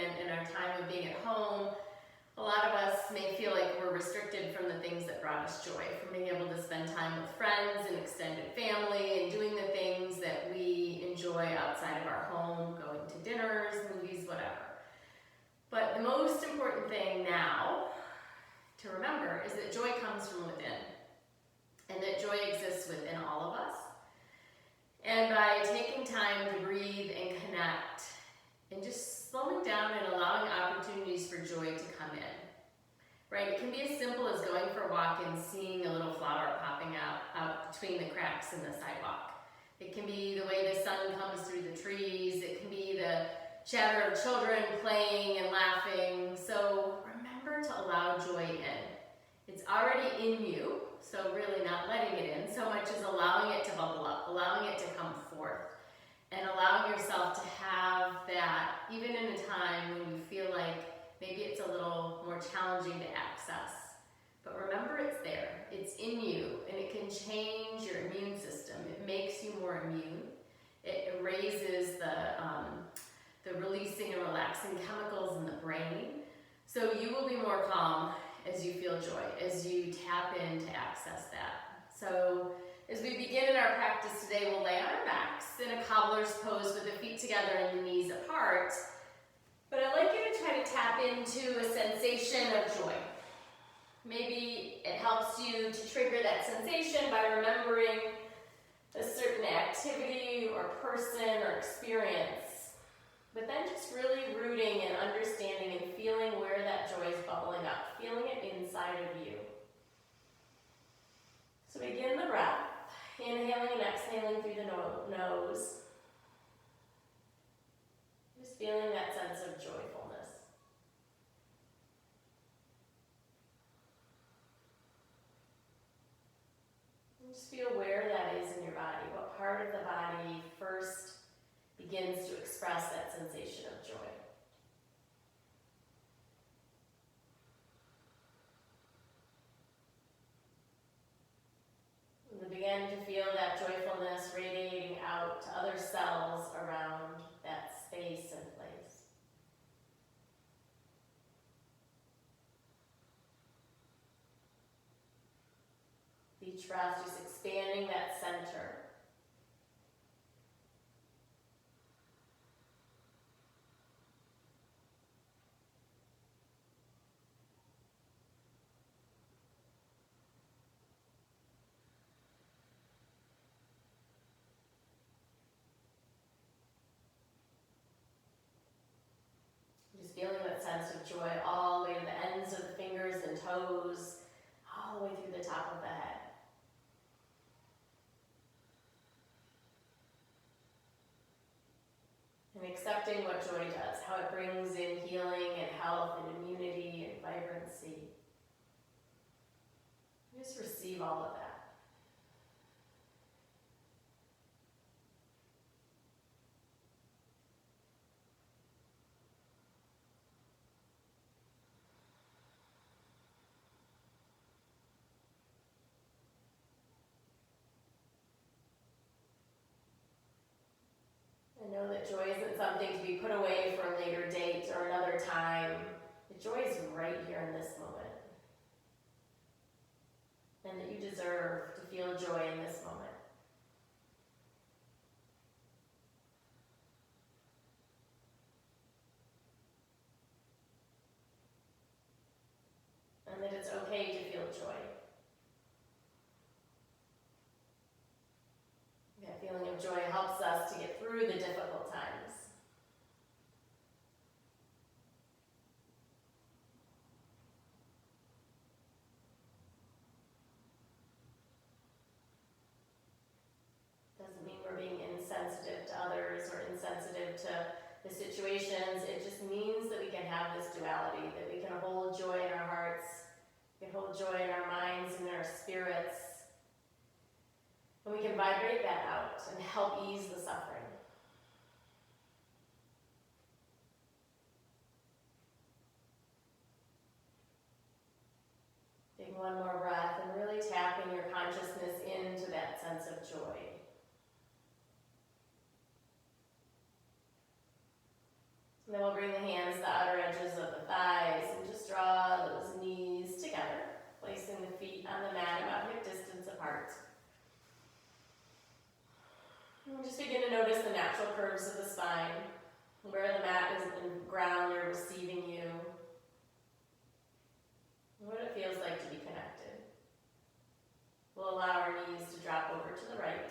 environment and our time of being at home, a lot of us may feel like we're restricted from the things that brought us joy, from being able to spend time with friends and extended family and doing the things that we enjoy outside of our home, going to dinners, movies, whatever. But the most important thing now to remember is that joy comes from within, and that joy exists within all of us. And by taking time to breathe and connect, and just slowing down and allowing opportunities for joy to come in, right? It can be as simple as going for a walk and seeing a little flower popping out between the cracks in the sidewalk. It can be the way the sun comes through the trees. It can be the chatter of children playing and laughing. So remember to allow joy in. It's already in you, so really not letting it in so much as allowing it to bubble up, allowing it to come forth, and allowing yourself to have that even in a time when you feel like maybe it's a little more challenging to access. But remember, it's there, it's in you, and it can change your immune system. It makes you more immune. It raises the releasing and relaxing chemicals in the brain. So you will be more calm as you feel joy, as you tap in to access that. So as we begin in our practice today, we'll lay on our backs in a cobbler's pose with the feet together and the knees apart. But I'd like you to try to tap into a sensation of joy. Maybe it helps you to trigger that sensation by remembering a certain activity or person or experience. But then just really rooting and understanding and feeling where that joy is bubbling up, feeling it inside of you. So begin the breath, inhaling and exhaling through the nose. Just feeling that sense of joyfulness. And just feel where that is in your body, what part of the body first begins to express that sensation of joy. And then begin to feel that joyfulness radiating out to other cells around that space and place. Each breath just expanding that center. Feeling that sense of joy all the way to the ends of the fingers and toes, all the way through the top of the head. And accepting what joy does, how it brings in healing and health and immunity and vibrancy. Just receive all of that. Know that joy isn't something to be put away for a later date or another time. The joy is right here in this moment. And that you deserve to feel joy in this moment. And that it's okay to feel joy. That feeling of joy helps us to get through the difficult times. Doesn't mean we're being insensitive to others or insensitive to the situations. It just means that we can have this duality, that we can hold joy in our hearts, we can hold joy in our minds and in our spirits. And we can vibrate that out and help ease the suffering. Take one more breath and really tapping your consciousness into that sense of joy. And then we'll bring bring the hands to the outer edges of the thighs and just draw those knees together, placing the feet on the mat about hip distance apart. And just begin to notice the natural curves of the spine, where the mat is in the ground or receiving you, what it feels like to be connected. We'll allow our knees to drop over to the right,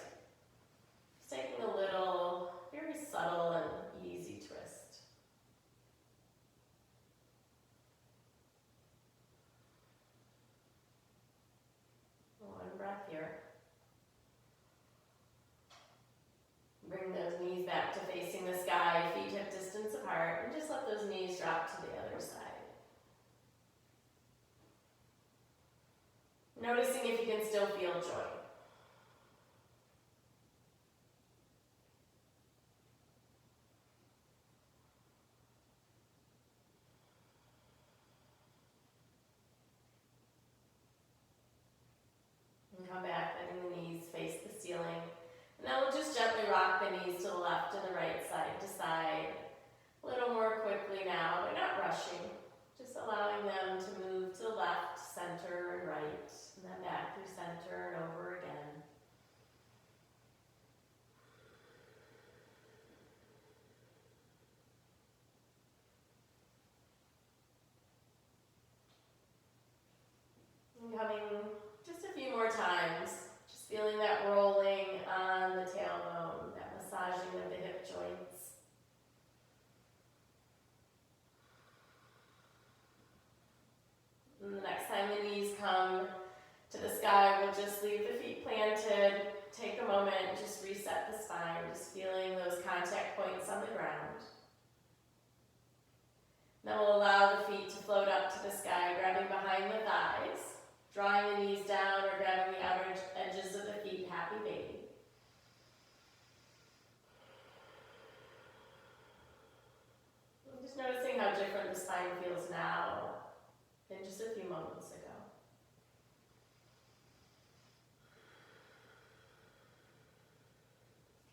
just taking a little, very subtle and easy twist. One breath here. Bring those knees back to facing the sky, feet hip distance apart, and just let those knees drop to the other side. Noticing if you can still feel joy. And come back, letting the knees face the ceiling. And then we'll just gently rock the knees to the left and the right, side to side. A little more quickly now, but not rushing. Just allowing them to move to the left, center, and right. And then back through center and over again. And coming just a few more times. Just feeling that rolling on the tailbone, that massaging of the hip joints. And the next time the knees come to the sky, we'll just leave the feet planted, take a moment, just reset the spine, just feeling those contact points on the ground. Then we'll allow the feet to float up to the sky, grabbing behind the thighs, drawing the knees down or grabbing the outer edges of the feet, happy baby. And just noticing how different the spine feels now than just a few moments ago.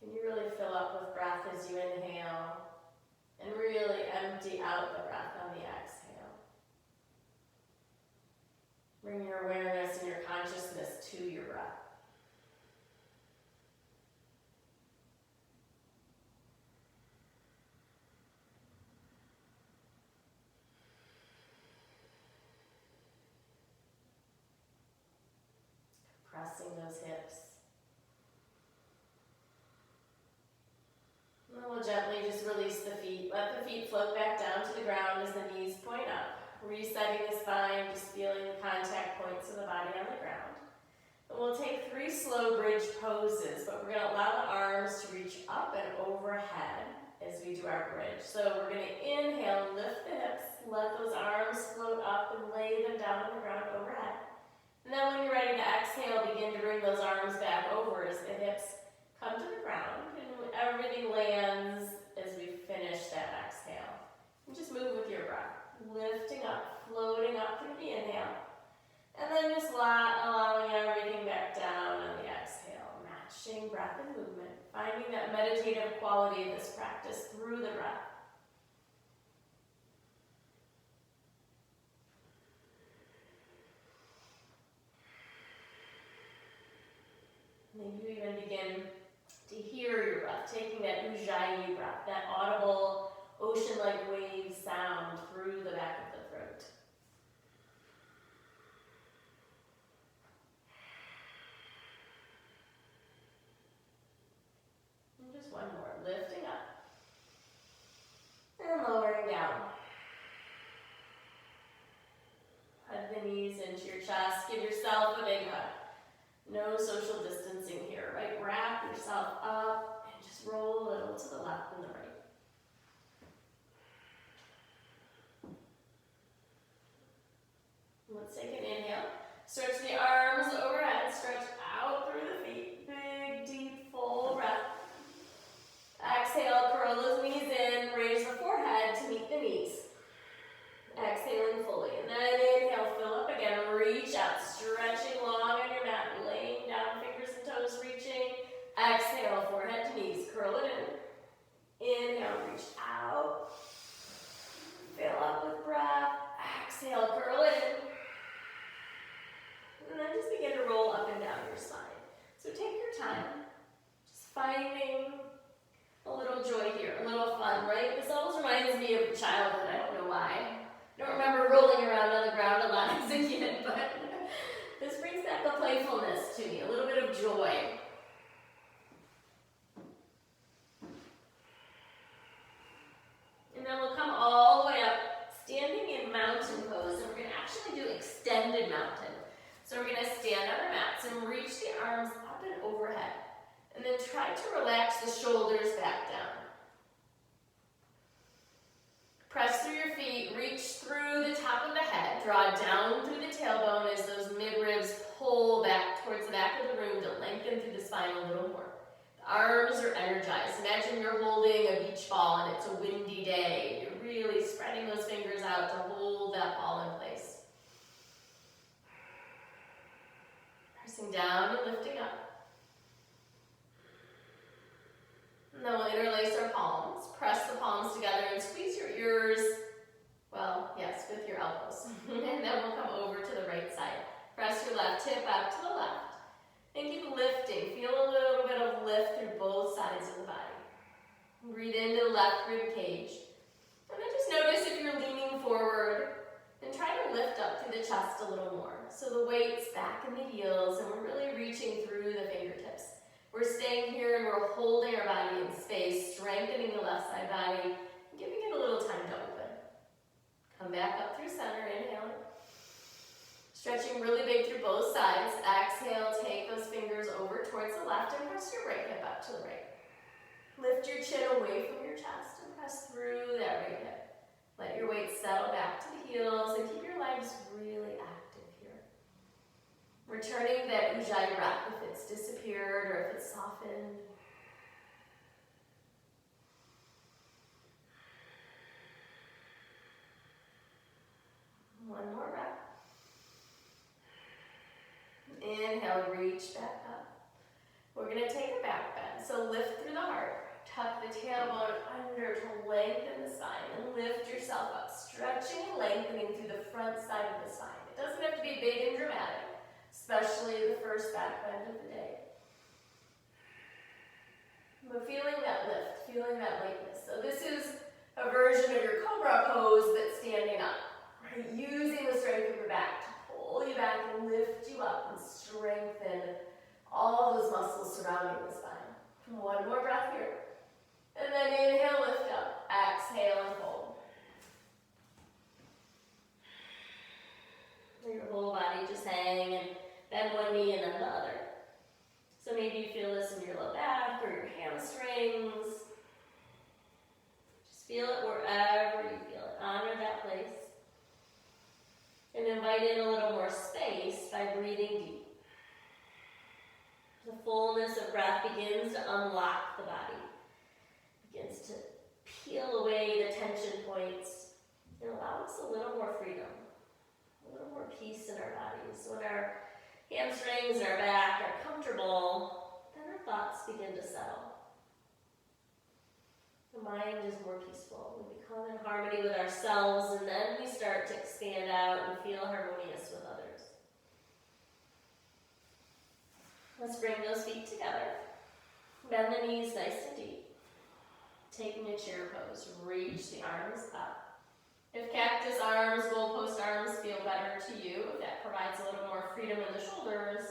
Can you really fill up with breath as you inhale and really empty out the breath on the exhale? Bring your awareness and your consciousness to your breath. Pressing those hips. And then we'll gently just release the feet. Let the feet float back down to the ground as the knees point up. Resetting the spine, just feeling the contact points of the body on the ground. And we'll take 3 slow bridge poses, but we're going to allow the arms to reach up and overhead as we do our bridge. So we're going to inhale, lift the hips, let those arms float up and lay them down on the ground overhead. And then when you're ready to exhale, begin to bring those arms back over as the hips come to the ground. And everything lands as we finish that exhale. And just move with your breath. Lifting up, floating up through the inhale. And then just allowing everything back down on the exhale. Matching breath and movement. Finding that meditative quality of this practice through the breath. Maybe you even begin to hear your breath, taking that ujjayi breath, that audible ocean-like wave sound through the back of the throat. And just one more, lifting up and lowering down. Hug the knees into your chest, give yourself a big hug. No social distancing here, right? Wrap yourself up and just roll a little to the left and the right. Let's take an inhale. Stretch the arms overhead, stretch out through the feet. Big, deep, full breath. Exhale, curl those knees in, raise the forehead to meet the knees. Exhaling fully. And then inhale, fill up again, reach out, stretching long on your mat, laying down, fingers and toes reaching. Exhale, forehead to knees, curl it in. rolling around on the ground a lot as a kid, but this brings back a playfulness to me, a little bit of joy. And then we'll come all the way up, standing in mountain pose, and we're going to actually do extended mountain. So we're going to stand on our mats and reach the arms up and overhead. And then try to relax the shoulders back down. Press through your feet, reach through the top of the head, draw down through the tailbone as those midribs pull back towards the back of the room to lengthen through the spine a little more. The arms are energized. Imagine you're holding a beach ball and it's a windy day. You're really spreading those fingers out to hold that ball in place. Pressing down and lifting up. And then we'll interlace our palms. Press the palms together and squeeze your ears, well, yes, with your elbows. And then we'll come over to the right side. Press your left hip out to the left. And keep lifting. Feel a little bit of lift through both sides of the body. Breathe into the left rib cage. And then just notice if you're leaning forward, and try to lift up through the chest a little more. So the weight's back in the heels, and we're really reaching through the fingertips. We're staying here and we're holding our body in space, strengthening the left side body, and giving it a little time to open. Come back up through center, inhale. Stretching really big through both sides. Exhale, take those fingers over towards the left and press your right hip up to the right. Lift your chin away from your chest and press through that right hip. Let your weight settle back to the heels and keep your legs really active here. Returning that ujjayi breath if it's disappeared or if it's softened. One more breath. Inhale, reach back up. We're going to take a back bend. So lift through the heart. Tuck the tailbone under to lengthen the spine and lift yourself up, stretching and lengthening through the front side of the spine. It doesn't have to be big and dramatic, especially the first back bend of the day. But feeling that lift, feeling that lightness. So this is a version of your cobra pose, but standing up, right? Using the strength of your back to pull you back and lift you up and strengthen all those muscles surrounding the spine. One more breath here. And then inhale, lift up. Exhale and fold. Your whole body just hang and bend one knee and then the other. So maybe you feel this in your low back or your hamstrings. Just feel it wherever you feel it. Honor that place. And invite in a little more space by breathing deep. The fullness of breath begins to unlock the body. Begins to peel away the tension points and allow us a little more freedom, a little more peace in our bodies. When our hamstrings and our back are comfortable, then our thoughts begin to settle. The mind is more peaceful. We become in harmony with ourselves, and then we start to expand out and feel harmonious with others. Let's bring those feet together. Bend the knees nice and deep. Taking a chair pose, reach the arms up. If cactus arms, goalpost arms feel better to you, if that provides a little more freedom in the shoulders,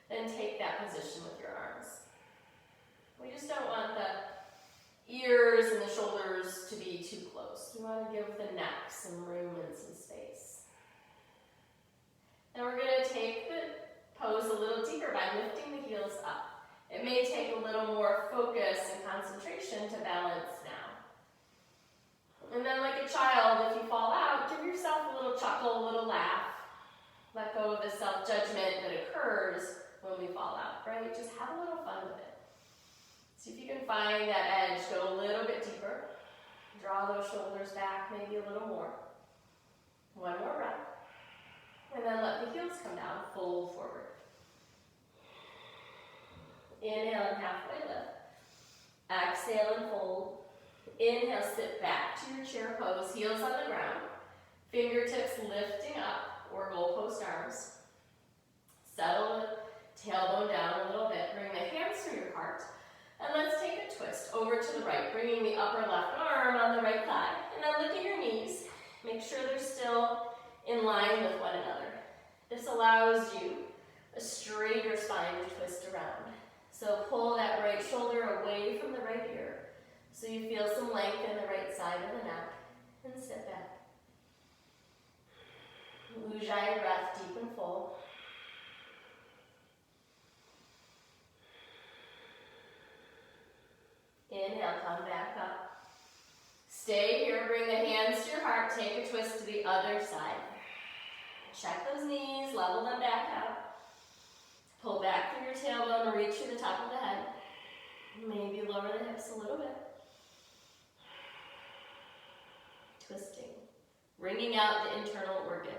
then take that position with your arms. We just don't want the ears and the shoulders to be too close. We want to give the neck some room and some space. Now we're going to take the pose a little deeper by lifting the heels up. It may take a little more focus and concentration to balance now. And then like a child, if you fall out, give yourself a little chuckle, a little laugh. Let go of the self-judgment that occurs when we fall out, right? Just have a little fun with it. See if you can find that edge, go a little bit deeper. Draw those shoulders back, maybe a little more. One more breath. And then let the heels come down, fold forward. Inhale and halfway lift. Exhale and fold. Inhale, sit back to your chair pose, heels on the ground. Fingertips lifting up, or goalpost arms. Settle the tailbone down a little bit. Bring the hands through your heart. And let's take a twist over to the right, bringing the upper left arm on the right thigh. And then look at your knees. Make sure they're still line with one another. This allows you a straighter spine to twist around. So pull that right shoulder away from the right ear so you feel some length in the right side of the neck, and sit back. Ujjayi breath, deep and full. Inhale, come back up. Stay here, bring the hands to your heart, take a twist to the other side. Check those knees, level them back out. Pull back through your tailbone, reach through the top of the head. Maybe lower the hips a little bit. Twisting, wringing out the internal organs.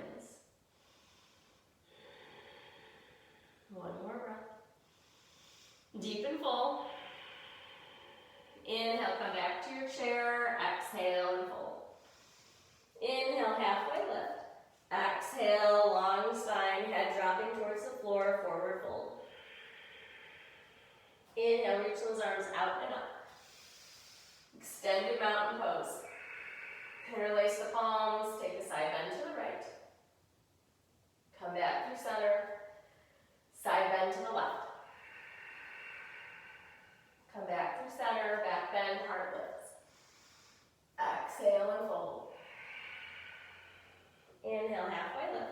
One more breath. Deep and full. Inhale, come back to your chair. Exhale and fold. Inhale, halfway lift. Exhale, long spine, head dropping towards the floor, forward fold. Inhale, reach those arms out and up. Extended mountain pose. Interlace the palms, take a side bend to the right. Come back through center. Side bend to the left. Come back through center, back bend, heart lifts. Exhale and fold. Inhale, halfway lift.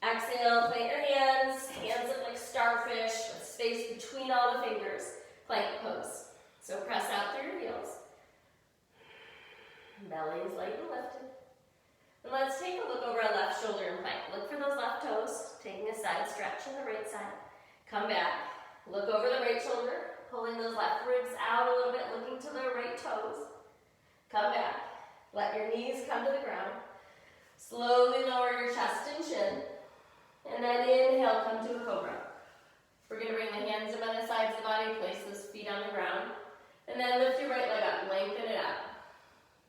Exhale, plant your hands look like starfish with space between all the fingers. Plank pose. So press out through your heels. Belly is light and lifted. And let's take a look over our left shoulder and plank. Look for those left toes, taking a side stretch on the right side. Come back. Look over the right shoulder, pulling those left ribs out a little bit, looking to the right toes. Come back. Let your knees come to the ground. Slowly lower your chest and chin. And then inhale, come to a cobra. We're going to bring the hands up on the sides of the body, place those feet on the ground. And then lift your right leg up, lengthen it out.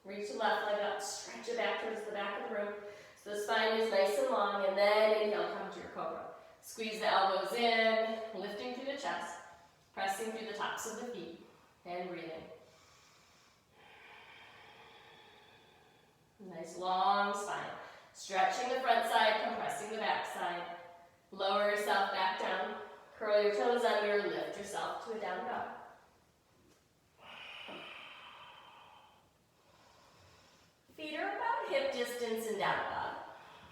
Reach the left leg up, stretch it back towards the back of the room so the spine is nice and long, and then inhale, come to your cobra. Squeeze the elbows in, lifting through the chest, pressing through the tops of the feet, and breathing. Nice long spine. Stretching the front side, compressing the back side. Lower yourself back down, curl your toes under, lift yourself to a down dog. Feet are about hip distance in down dog.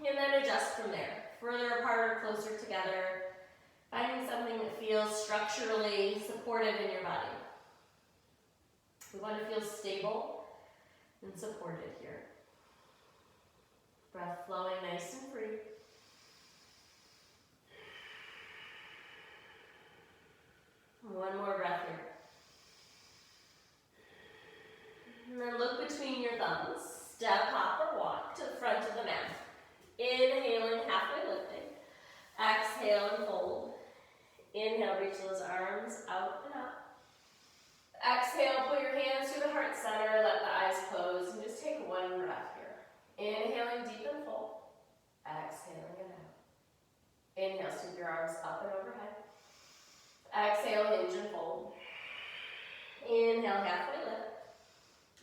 And then adjust from there. Further apart or closer together. Finding something that feels structurally supportive in your body. We want to feel stable and supported here. Breath flowing nice and free. One more breath here. And then look between your thumbs. Step, hop, or walk to the front of the mat. Inhaling, halfway lifting. Exhale and fold. Inhale, reach those arms out and up. Exhale, put your hands through the heart center. Let the eyes close and just take one breath here. Inhaling deep and full. Exhaling it out. Inhale, sweep your arms up and overhead. Exhale, hinge and fold. Inhale, halfway lift.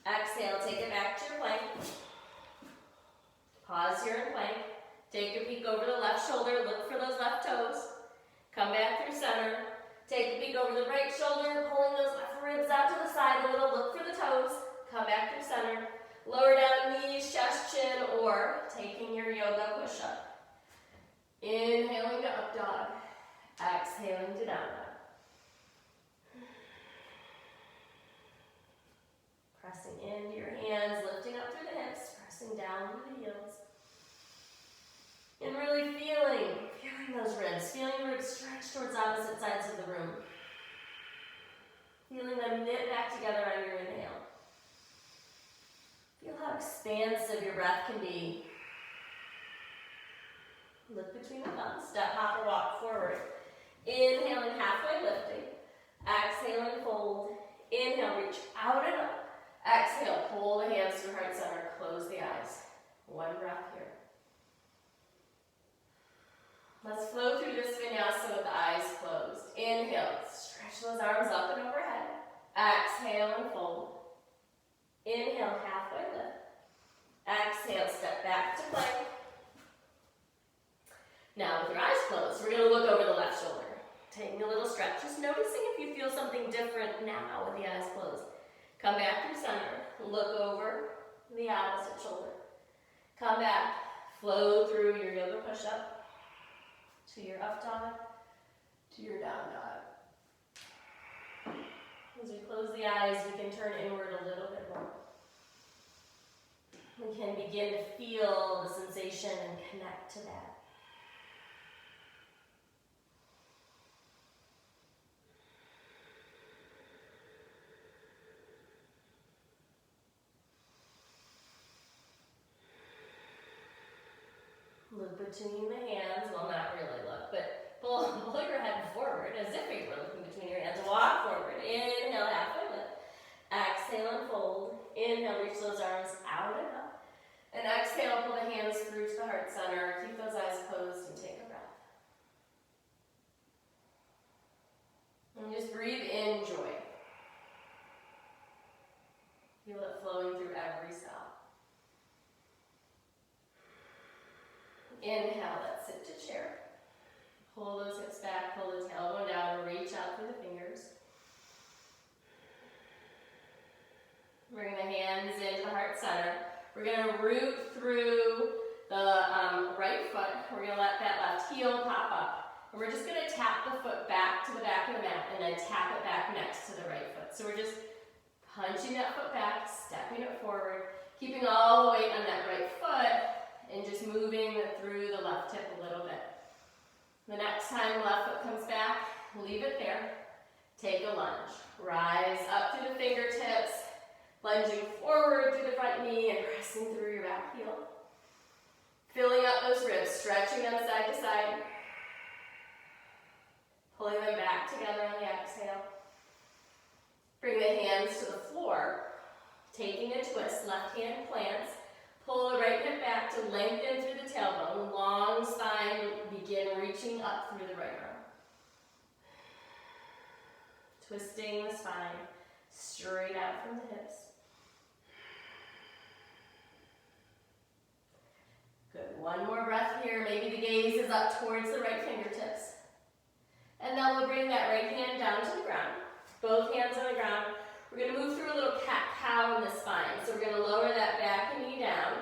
Exhale, take it back to your plank. Pause here in plank. Take a peek over the left shoulder. Look for those left toes. Come back through center. Take a peek over the right shoulder, pulling those left ribs out to the side a little. Look for the toes. Come back through center. Lower down knees, chest, chin, or taking your yoga push-up. Inhaling to up dog. Exhaling to down dog. Pressing into your hands, lifting up through the hips, pressing down through the heels. And really feeling those ribs, feeling the ribs stretch towards opposite sides of the room. Feeling them knit back together on your inhale. Feel how expansive your breath can be. Look between the thumbs, step, hop, or walk forward. Inhaling, halfway lifting. Exhaling, fold. Inhale, reach out and up. Exhale, pull the hands to heart center, close the eyes. One breath here. Let's flow through this vinyasa with the eyes closed. Inhale, stretch those arms up and overhead. Exhale and fold. Inhale, halfway lift. Exhale, step back to plank. Taking a little stretch, just noticing if you feel something different now with the eyes closed. Come back through center, look over the opposite shoulder. Come back, flow through your yoga push-up to your up dog, to your down dog. As we close the eyes, we can turn inward a little bit more. We can begin to feel the sensation and connect to that. Look between the hands, well, not really look, but pull your head forward as if you were looking between your hands. Walk forward, inhale, halfway lift. Exhale and fold. Inhale, reach those arms out and up. And exhale, pull the hands through to the heart center. Keep those eyes closed and take a breath. And just breathe in joy. Feel it flowing through every cell. Inhale, let's sit to chair. Pull those hips back, pull the tailbone down, reach out through the fingers. Bring the hands into the heart center. We're going to root through the right foot. We're going to let that left heel pop up. And we're just going to tap the foot back to the back of the mat and then tap it back next to the right foot. So we're just punching that foot back, stepping it forward, keeping all the weight on that right foot, and just moving through the left hip a little bit. The next time the left foot comes back, leave it there. Take a lunge. Rise up through the fingertips, lunging forward through the front knee and pressing through your back heel. Filling up those ribs, stretching them side to side. Pulling them back together on the exhale. Bring the hands to the floor. Taking a twist, left hand plants. Pull the right hip back to lengthen through the tailbone. Long spine, begin reaching up through the right arm. Twisting the spine straight out from the hips. Good, one more breath here. Maybe the gaze is up towards the right fingertips. And then we'll bring that right hand down to the ground. Both hands on the ground. We're going to move through a little cat-cow in the spine. So we're going to lower that back knee down.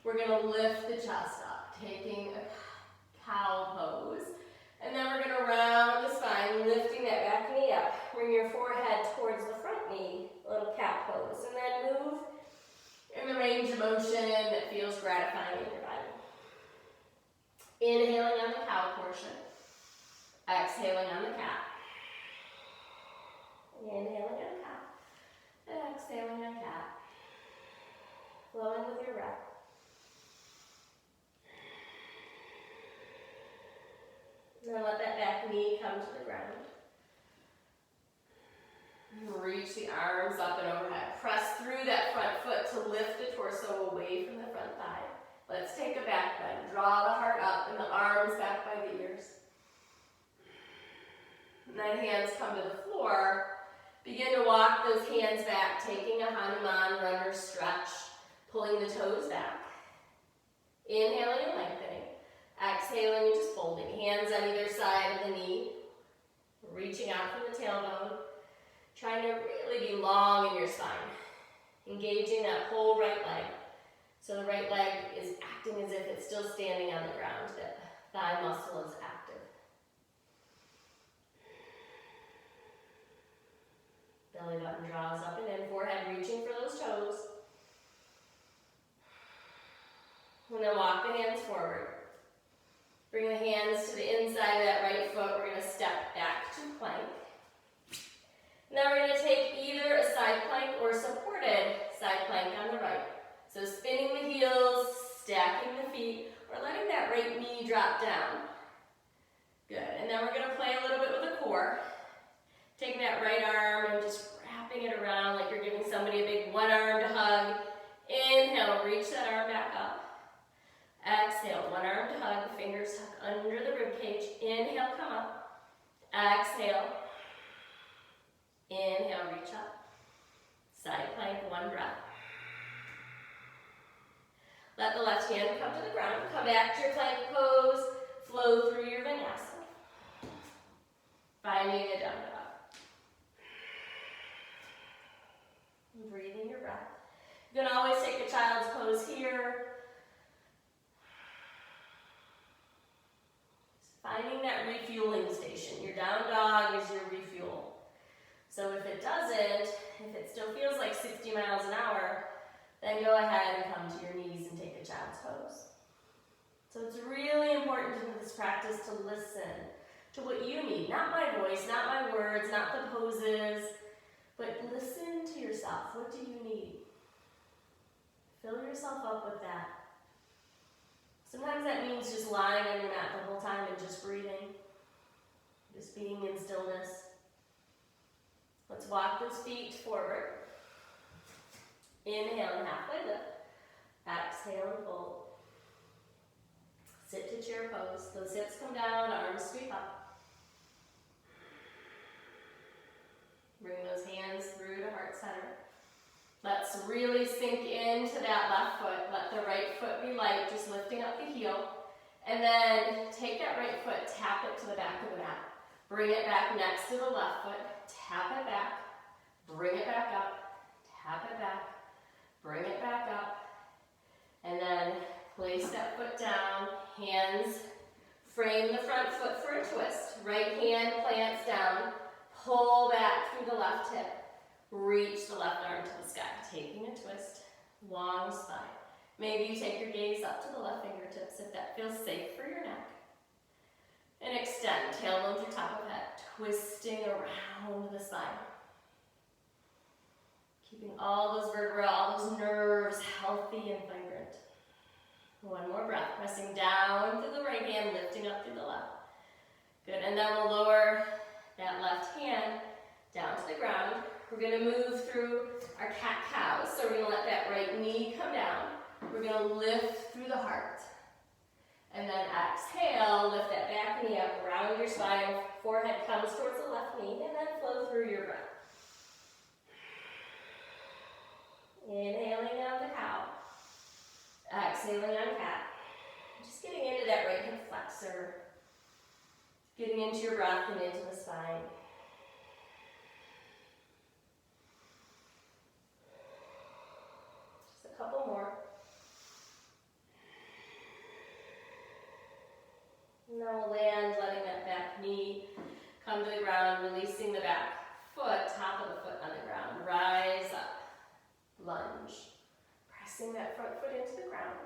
We're going to lift the chest up, taking a cow pose. And then we're going to round the spine, lifting that back knee up. Bring your forehead towards the front knee, a little cat pose. And then move in the range of motion that feels gratifying in your body. Inhaling on the cow portion. Exhaling on the cat. Inhaling on cat. And exhaling on cat. Flowing with your breath. Now let that back knee come to the ground. Reach the arms up and overhead. Press through that front foot to lift the torso away from the front thigh. Let's take a back bend. Draw the heart up and the arms back by the ears. And then hands come to the floor. Begin to walk those hands back, taking a Hanuman runner stretch, pulling the toes back. Inhaling and lengthening. Exhaling and just folding. Hands on either side of the knee. Reaching out from the tailbone. Trying to really be long in your spine. Engaging that whole right leg. So the right leg is acting as if it's still standing on the ground. That thigh muscle is active. Belly button draws up and in. Forehead reaching for those toes. And then walk the hands forward. Bring the hands to the inside of that right foot. We're going to step back to plank. Now we're going to take either a side plank or supported side plank on the right. So spinning the heels, stacking the feet, or letting that right knee drop down. Good. And then we're going to play a little bit with the core. Taking that right arm and just wrapping it around like you're giving somebody a big one-armed hug. Inhale, reach that arm back up. Exhale, one-armed hug, fingers tuck under the ribcage. Inhale, come up. Exhale. Inhale, reach up. Side plank, one breath. Let the left hand come to the ground. Come back to your plank pose. Flow through your vinyasa. Finding a down dog. And breathing your breath. You can always take a child's pose here. Finding that refueling station. Your down dog is your refuel. So if it doesn't, if it still feels like 60 miles an hour, then go ahead and come to your knees and take a child's pose. So it's really important in this practice to listen to what you need. Not my voice, not my words, not the poses, but listen to yourself. What do you need? Fill yourself up with that. Sometimes that means just lying on your mat the whole time and just breathing. Just being in stillness. Let's walk those feet forward. Inhale and halfway lift. Exhale and fold. Sit to chair pose. Those hips come down, arms sweep up. Bring those hands through to heart center. Let's really sink into that left foot. Let the right foot be light, just lifting up the heel. And then take that right foot, tap it to the back of the mat. Bring it back next to the left foot, tap it back, bring it back up, tap it back, bring it back up. And then place that foot down, hands frame the front foot for a twist. Right hand plants down, pull back through the left hip. Reach the left arm to the sky, taking a twist, long spine. Maybe you take your gaze up to the left fingertips if that feels safe for your neck. And extend, tailbone through top of head, twisting around the spine. Keeping all those vertebrae, all those nerves healthy and vibrant. One more breath, pressing down through the right hand, lifting up through the left. Good, and then we'll lower that left hand down to the ground. We're going to move through our cat-cow, so we're going to let that right knee come down. We're going to lift through the heart. And then exhale, lift that back knee up, round your spine, forehead comes towards the left knee, and then flow through your breath. Inhaling on the cow, exhaling on cat. Just getting into that right hip flexor, getting into your breath and into the spine. Just a couple more. And then we'll land, letting that back knee come to the ground, releasing the back foot, top of the foot on the ground. Rise up, lunge. Pressing that front foot into the ground.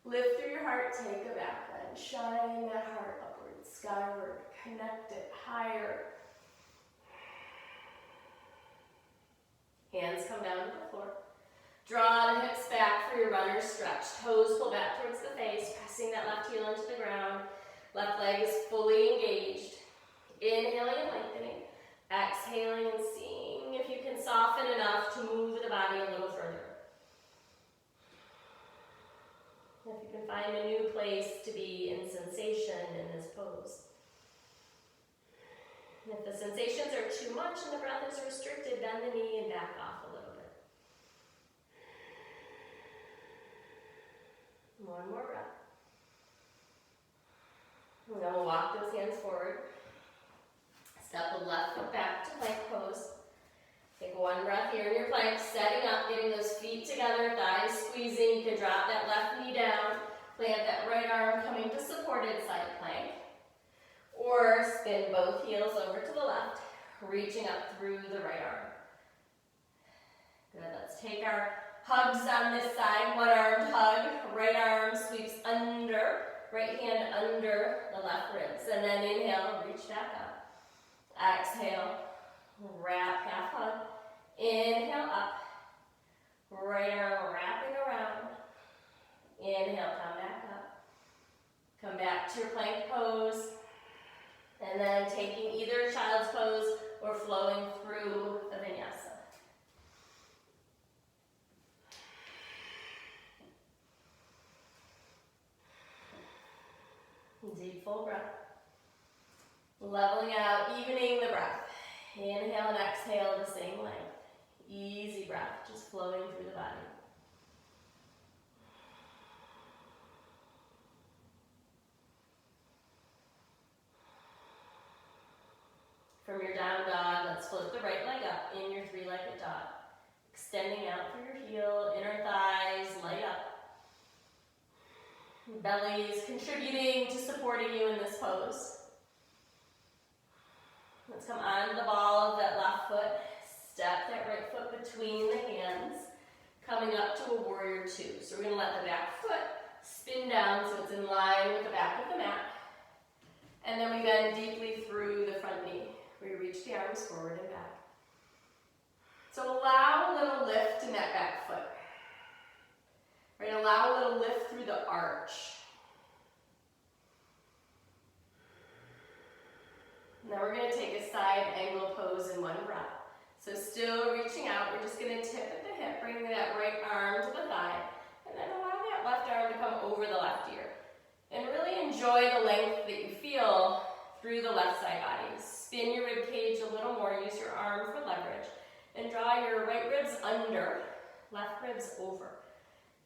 Lift through your heart, take a back bend. Shine that heart upward, skyward. Connect it higher. Hands come down to the floor. Draw the hips back for your runner's stretch. Toes pull back towards the face, pressing that left heel into the ground. Left leg is fully engaged. Inhaling and lengthening. Exhaling and seeing if you can soften enough to move the body a little further. If you can find a new place to be in sensation in this pose. And if the sensations are too much and the breath is restricted, bend the knee and back off a little bit. One more breath. And then we'll walk those hands forward. Step the left foot back to plank pose. Take one breath here in your plank, setting up, getting those feet together, thighs squeezing. You can drop that left knee down, plant that right arm coming to supported side plank. Or spin both heels over to the left, reaching up through the right arm. Good, let's take our hugs on this side, one-armed hug, right arm sweeps under, right hand under the left ribs. And then inhale, reach back up. Exhale, wrap half hug. Inhale up, right arm wrapping around. Inhale, come back up. Come back to your plank pose. And then taking either child's pose or flowing through the vinyasa. Deep full breath. Leveling out, evening the breath. Inhale and exhale the same length. Easy breath, just flowing through the body. float the right leg up in your three-legged dog. Extending out through your heel, inner thighs, light up. Belly is contributing to supporting you in this pose. Let's come onto the ball of that left foot. Step that right foot between the hands. Coming up to a warrior two. So we're going to let the back foot spin down so it's in line with the back of the mat. And then we bend deeply through the front knee. We reach the arms forward and back. So allow a little lift in that back foot. Right, allow a little lift through the arch. Now we're going to take a side angle pose in one breath. So still reaching out, we're just going to tip at the hip, bring that right arm to the thigh, and then allow that left arm to come over the left ear. And really enjoy the length that you feel through the left side body. Spin your rib cage a little more, use your arm for leverage, and draw your right ribs under, left ribs over.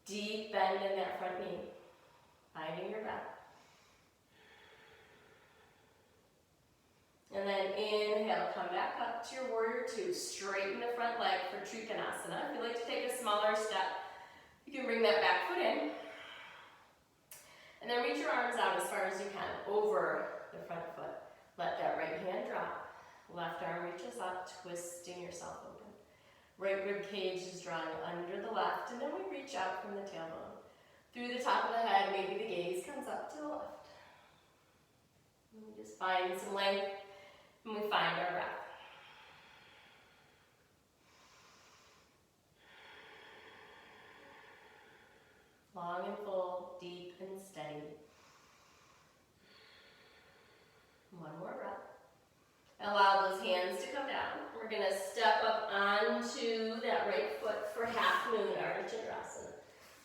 Deep bend in that front knee, finding your breath. And then inhale, come back up to your warrior two. Straighten the front leg for Trikonasana. If you like to take a smaller step, you can bring that back foot in. And then reach your arms out as far as you can over the front foot. Let that right hand drop. Left arm reaches up, twisting yourself open. Right rib cage is drawing under the left, and then we reach out from the tailbone. Through the top of the head, maybe the gaze comes up to the left. And we just find some length, and we find our breath. Long and full, deep and steady. One more breath. Allow those hands to come down. We're going to step up onto that right foot for half moon Ardha.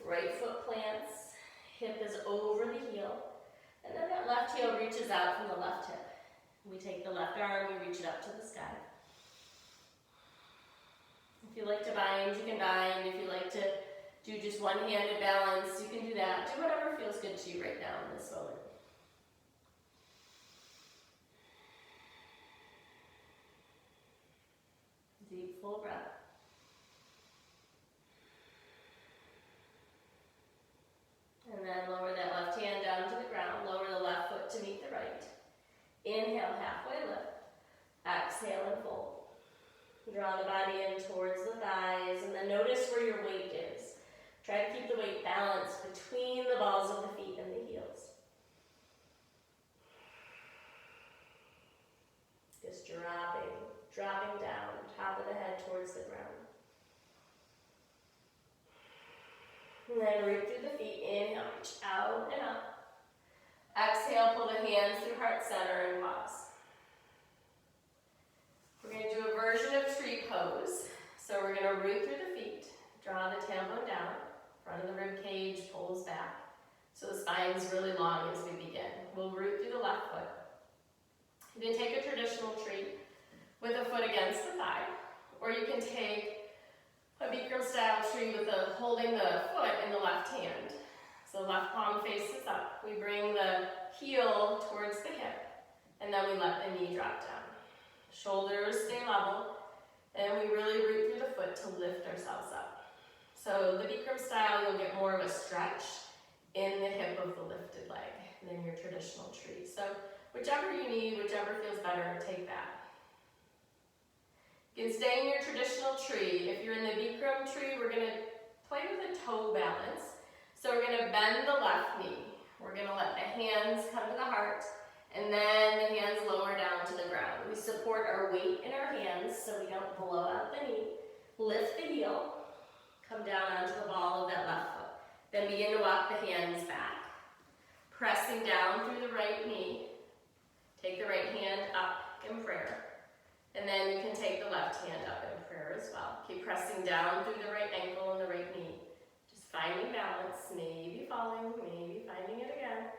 Right foot plants, hip is over the heel, and then that left heel reaches out from the left hip. We take the left arm, we reach it up to the sky. If you like to bind, you can bind. If you like to do just one-handed balance, you can do that. Do whatever feels good to you right now in this moment. Deep, full breath. And then lower that left hand down to the ground. Lower the left foot to meet the right. Inhale, halfway lift. Exhale and fold. Draw the body in towards the thighs, and then notice where your weight is. Try to keep the weight balanced between the balls of the feet and the heels. Just dropping down, top of the head towards the ground. And then root through the feet. Inhale, reach out and up. Exhale, pull the hands through heart center and pause. We're going to do a version of tree pose. So we're going to root through the feet. Draw the tailbone down. Front of the rib cage pulls back. So the spine's really long as we begin. We'll root through the left foot. You can take a traditional tree with a foot against the thigh, or you can take a Bikram style tree with holding the foot in the left hand. So left palm faces up. We bring the heel towards the hip, and then we let the knee drop down. Shoulders stay level, and we really root through the foot to lift ourselves up. So the Bikram style, you'll get more of a stretch in the hip of the lifted leg than your traditional tree. So whichever you need, whichever feels better, take that. You can stay in your traditional tree. If you're in the Bikram tree, we're going to play with a toe balance. So we're going to bend the left knee. We're going to let the hands come to the heart, and then the hands lower down to the ground. We support our weight in our hands so we don't blow out the knee. Lift the heel. Come down onto the ball of that left foot. Then begin to walk the hands back. Pressing down through the right knee. Take the right hand up in prayer. And then you can take the left hand up in prayer as well. Keep pressing down through the right ankle and the right knee. Just finding balance, maybe falling, maybe finding it again.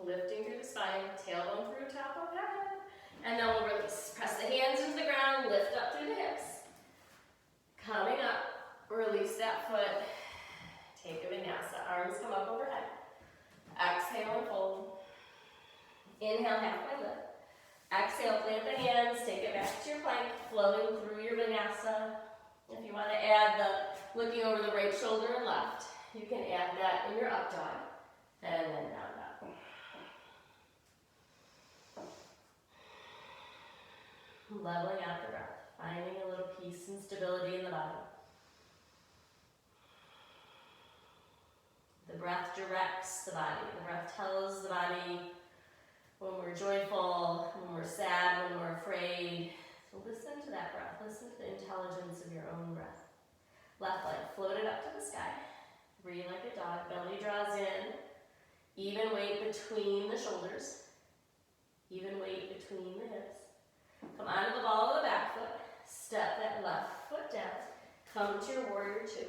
Lifting through the spine, tailbone through top of the head. And then we'll release. Press the hands into the ground, lift up through the hips. Coming up, release that foot. Take a vinyasa. Arms come up overhead. Exhale and fold. Inhale, halfway lift. Exhale, plant the hands, take it back to your plank, flowing through your vinyasa. If you want to add the looking over the right shoulder and left, you can add that in your up dog, and then down dog. Leveling out the breath, finding a little peace and stability in the body. The breath directs the body. The breath tells the body when we're joyful, when we're sad, when we're afraid. So listen to that breath. Listen to the intelligence of your own breath. Left leg floated up to the sky. Breathe like a dog. Belly draws in. Even weight between the shoulders. Even weight between the hips. Come onto the ball of the back foot. Step that left foot down. Come to your warrior two.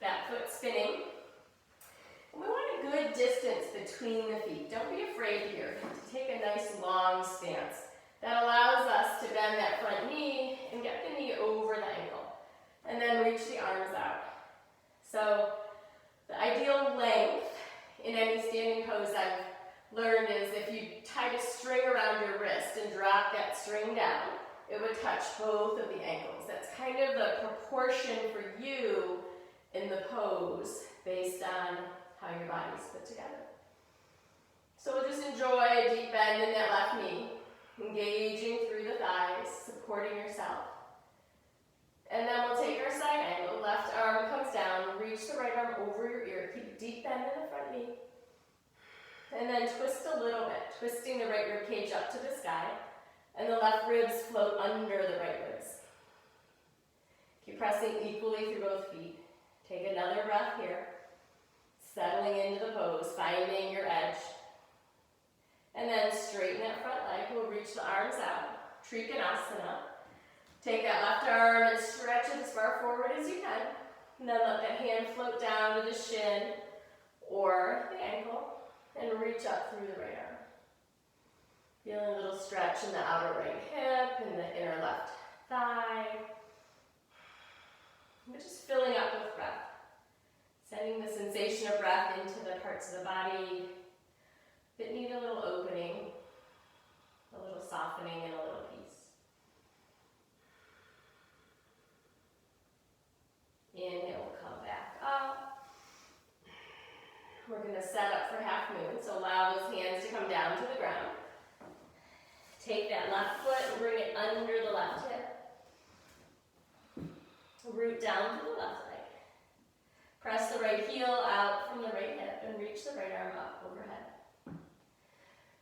Back foot spinning. And we want a good distance between the feet. Don't be afraid here to take a nice long stance. That allows us to bend that front knee and get the knee over the ankle. And then reach the arms out. So the ideal length in any standing pose I've learned is if you tied a string around your wrist and drop that string down, it would touch both of the ankles. That's kind of the proportion for you in the pose based on how your body's put together. So we'll just enjoy a deep bend in that left knee, engaging through the thighs, supporting yourself. And then we'll take our side angle. Left arm comes down, reach the right arm over your ear, keep deep bend in the front knee. And then twist a little bit, twisting the right rib cage up to the sky, and the left ribs float under the right ribs. Keep pressing equally through both feet. Take another breath here. Settling into the pose, finding your edge. And then straighten that front leg. We'll reach the arms out. Trikonasana. Take that left arm and stretch it as far forward as you can. And then let that hand float down to the shin or the ankle and reach up through the right arm. Feeling a little stretch in the outer right hip and the inner left thigh. We're just filling up with breath. Sending the sensation of breath into the parts of the body that need a little opening, a little softening, and a little peace. Inhale, come back up. We're going to set up for half moon, so allow those hands to come down to the ground. Take that left foot and bring it under the left hip. Root down to the left leg. Press the right heel out from the right hip and reach the right arm up overhead.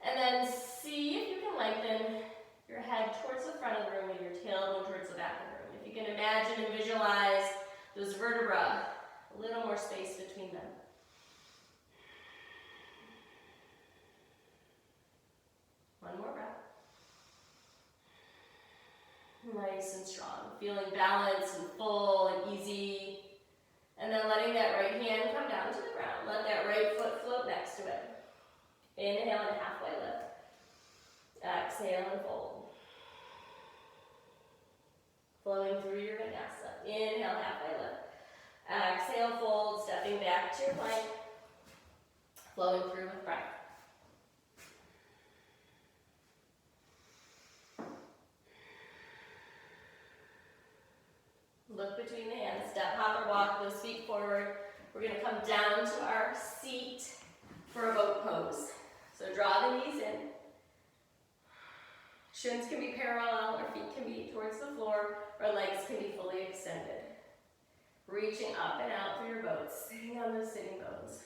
And then see if you can lengthen your head towards the front of the room and your tailbone towards the back of the room. If you can imagine and visualize those vertebrae, a little more space between them. One more breath. Nice and strong. Feeling balanced and full and easy. And then letting that right hand come down to the ground. Let that right foot float next to it. Inhale and halfway lift. Exhale and fold. Flowing through your vinyasa. Inhale, halfway lift. Exhale, fold, stepping back to your plank. Flowing through with breath. Look between the hands, step, hop, or walk those feet forward. We're going to come down to our seat for a boat pose. So draw the knees in. Shins can be parallel, or feet can be towards the floor, or legs can be fully extended. Reaching up and out through your boat, sitting on those sitting bones.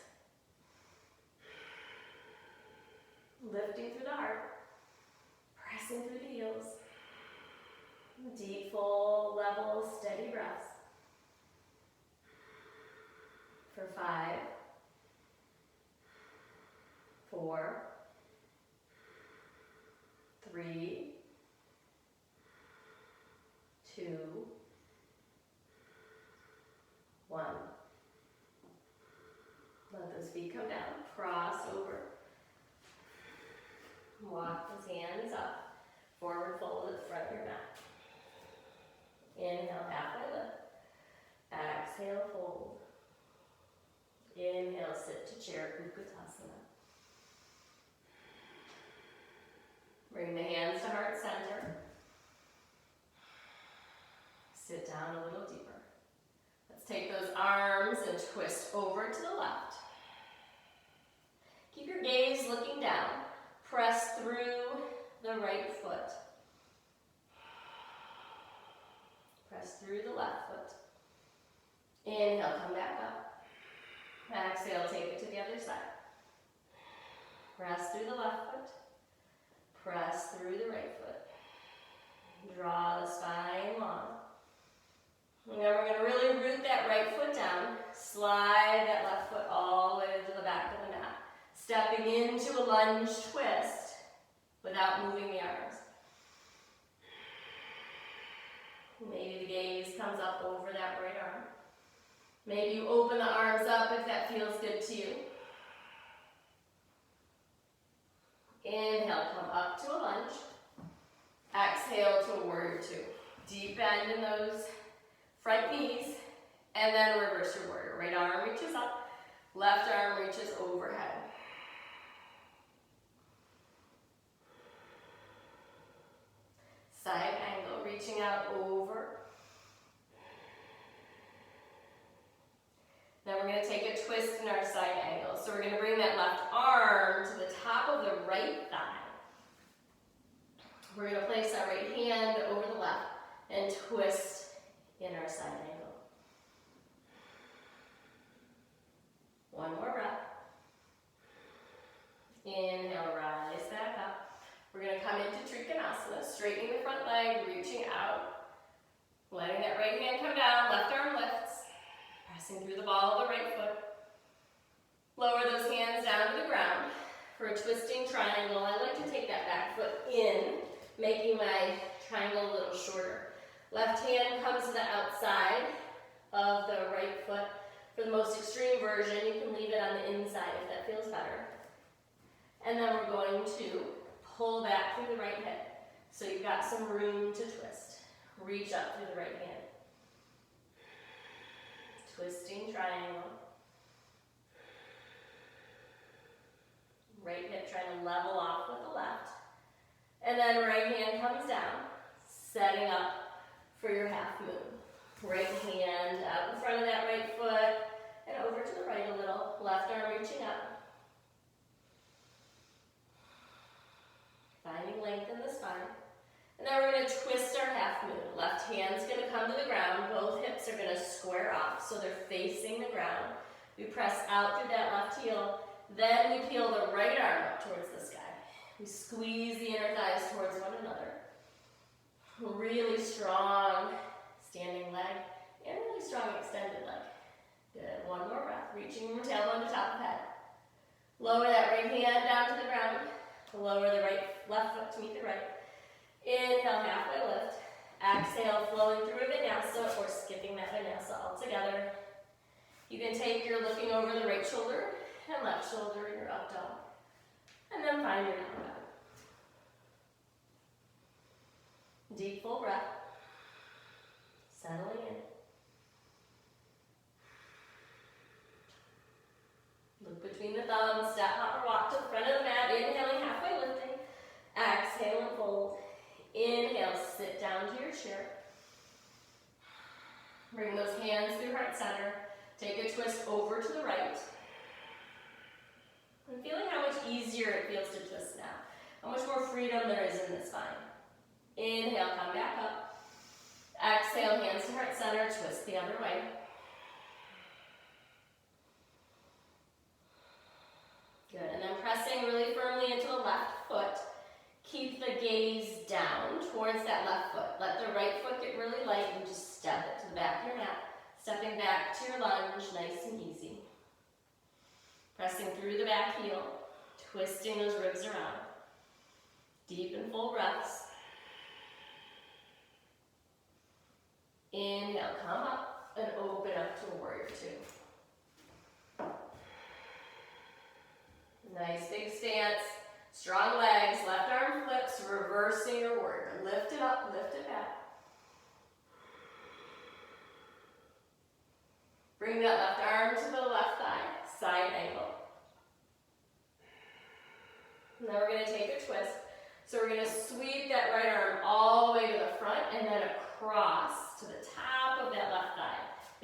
Lifting through the heart, pressing through the heels. Deep, full, level, steady breaths. For 5, 4, 3, 2, 1. Let those feet come down. Cross over. Walk those hands up. Forward fold at the front of your mat. Inhale, halfway lift. Exhale, fold. Inhale, sit to chair, Utkatasana. Bring the hands to heart center. Sit down a little deeper. Let's take those arms and twist over to the left. Keep your gaze looking down. Press through the right foot. Press through the left foot. Inhale, come back up. Exhale, take it to the other side. Press through the left foot. Press through the right foot. Draw the spine long. And then we're going to really root that right foot down. Slide that left foot all the way to the back of the mat. Stepping into a lunge twist without moving the arms. Maybe the gaze comes up over that right arm. Maybe you open the arms up if that feels good to you. Inhale, come up to a lunge. Exhale to a warrior two. Deep bend in those front knees, and then reverse your warrior. Right arm reaches up, left arm reaches overhead. Side angle, reaching out over. Then we're going to take a twist in our side angle. So we're going to bring that left arm to the top of the right thigh. We're going to place our right hand over the left and twist in our side angle. One more breath. Inhale, rise back up. We're going to come into Trikonasana, straightening the front leg, reaching out. Letting that right hand come down, left arm lifts. Pressing through the ball of the right foot. Lower those hands down to the ground. For a twisting triangle, I like to take that back foot in, making my triangle a little shorter. Left hand comes to the outside of the right foot. For the most extreme version, you can leave it on the inside if that feels better. And then we're going to pull back through the right hip. So you've got some room to twist. Reach up through the right hand. Twisting triangle. Right hip trying to level off with the left. And then right hand comes down, setting up for your half moon. Right hand out in front of that right foot and over to the right a little. Left arm reaching up. Finding length in the spine. And then we're going to twist our half moon. Left hand's going to come to the ground. Both hips are going to square off so they're facing the ground. We press out through that left heel. Then we peel the right arm up towards the sky. We squeeze the inner thighs towards one another. Really strong standing leg and really strong extended leg. Good. One more breath. Reaching from tailbone to top of head. Lower that right hand down to the ground. Lower the left foot to meet the right. Inhale, halfway lift. Exhale, flowing through a vinyasa or skipping that vinyasa altogether. You can take your looking over the right shoulder and left shoulder in your up dog. And then find your down dog. Deep full breath. Settling in. Look between the thumbs, step, hop, or walk to the front of the mat. Inhaling, halfway lifting. Exhale and fold. Inhale, sit down to your chair. Bring those hands through heart center. Take a twist over to the right. I'm feeling how much easier it feels to twist now. How much more freedom there is in the spine. Inhale, come back up. Exhale, hands to heart center, twist the other way. Good, and then pressing really firmly into the left foot. Keep the gaze down towards that left foot. Let the right foot get really light and just step it to the back of your mat. Stepping back to your lunge, nice and easy. Pressing through the back heel, twisting those ribs around. Deep and full breaths. Inhale, come up and open up to a warrior two. Nice big stance. Strong legs, left arm flips, reversing your warrior. Lift it up, lift it back. Bring that left arm to the left thigh, side angle. And then we're going to take a twist. So we're going to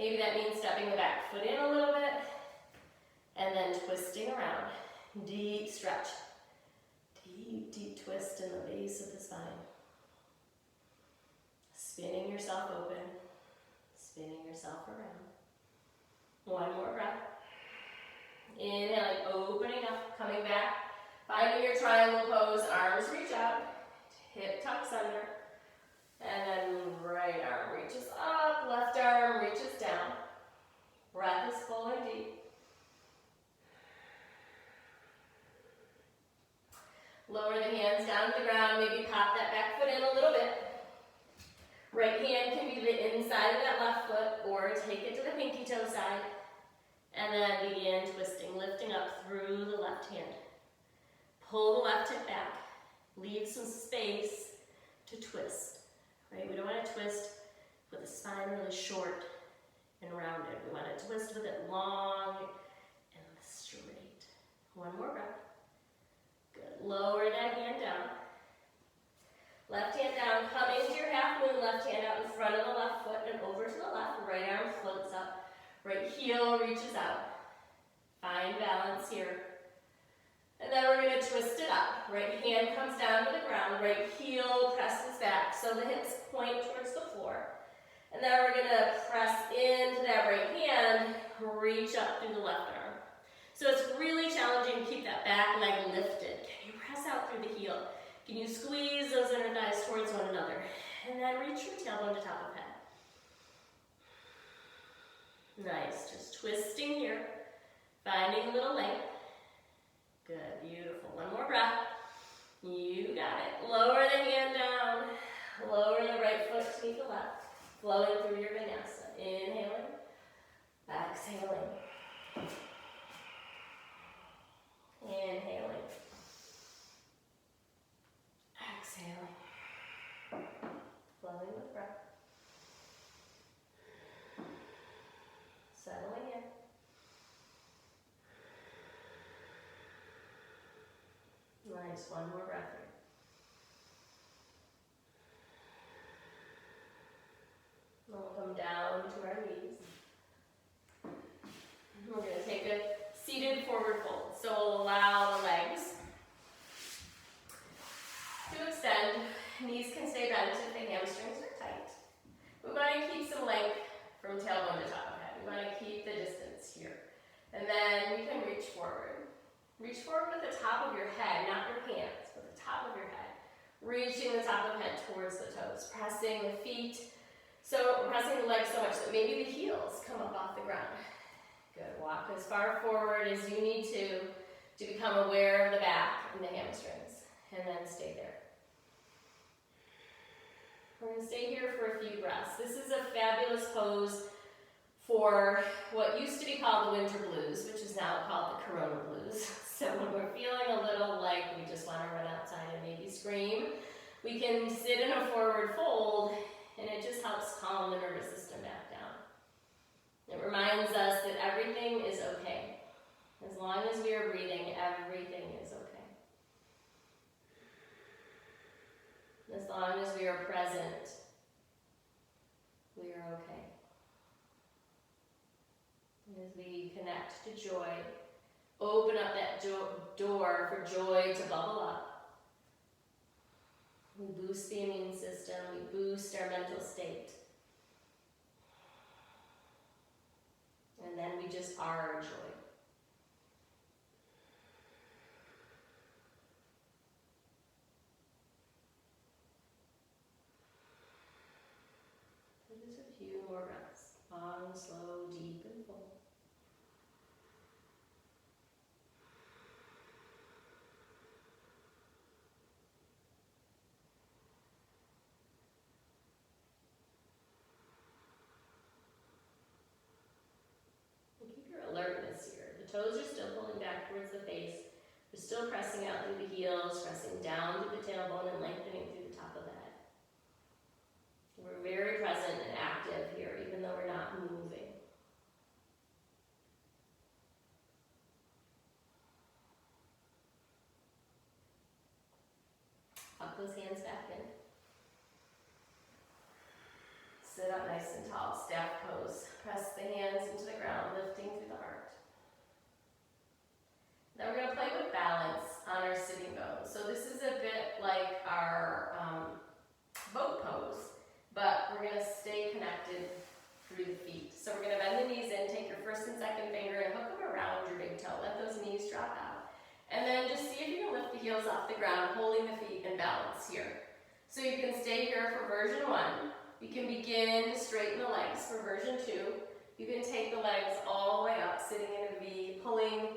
Maybe that means stepping the back foot in a little bit and then twisting around. Deep stretch. Deep, deep twist in the base of the spine. Spinning yourself open. Spinning yourself around. One more breath. Inhaling, opening up, coming back. Finding your triangle pose, arms reach out, hip tucks under, and then right arm reaches up, left arm reaches down. Breath is full and deep. Lower the hands down to the ground, maybe pop that back foot in a little bit. Right hand can be the inside of that left foot, or take it to the pinky toe side. And then begin twisting, lifting up through the left hand. Pull the left hip back. Leave some space to twist. Right? We don't want to twist with the spine really short and rounded. We want to twist with it long and straight. One more breath. Good. Lower that hand down. Left hand down, come into your half moon, left hand out in front of the left foot and over to the left. Right arm floats up. Right heel reaches out. Find balance here. And then we're going to twist it up. Right hand comes down to the ground. Right heel presses back so the hips point towards the floor. And then we're going to press into that right hand, reach up through the left arm. So it's really challenging to keep that back leg lifted. Can you press out through the heel? Can you squeeze those inner thighs towards one another? And then reach your tailbone to top of head. Nice, just twisting here, finding a little length. Good, beautiful. One more breath. You got it. Lower the hand down, lower the right foot to meet the left, flowing through your vinyasa. Inhaling, exhaling. Inhaling, exhaling. Flowing with breath. Settling in. Nice, one more breath here. Then we'll come down to our knees. We're going to take a seated forward fold. So we'll allow the legs to extend. Knees can stay bent if the hamstrings are tight. We want to keep some length from tailbone to top of head. We want to keep the distance here. And then you can reach forward. Reach forward with the top of your head, not your hands, but the top of your head. Reaching the top of the head towards the toes. Pressing the feet. So pressing the legs so much that maybe the heels come up off the ground. Good. Walk as far forward as you need to become aware of the back and the hamstrings. And then stay there. We're going to stay here for a few breaths. This is a fabulous pose for what used to be called the winter blues, which is now called the corona blues. So when we're feeling a little like we just want to run outside and maybe scream, we can sit in a forward fold, and it just helps calm the nervous system back down. It reminds us that everything is okay. As long as we are breathing, everything is okay. As long as we are present, we are okay. And as we connect to joy, open up that door for joy to bubble up. We boost the immune system, we boost our mental state. And then we just are our joy. Just a few more breaths. Long, slow, deep, and full. Alertness here. The toes are still pulling back towards the face. We're still pressing out through the heels, pressing down through the tailbone and lengthening through the top of the head. We're very present and active here, even though we're not moving. Pop those hands back in. Sit up nice and tall, staff pose. Press the hands into the ground, lifting through the heart. Then we're going to play with balance on our sitting bones. So this is a bit like our boat pose, but we're going to stay connected through the feet. So we're going to bend the knees in, take your first and second finger and hook them around your big toe. Let those knees drop out. And then just see if you can lift the heels off the ground, holding the feet in balance here. So you can stay here for version 1. You can begin to straighten the legs for version 2. You can take the legs all the way up, sitting in a V, pulling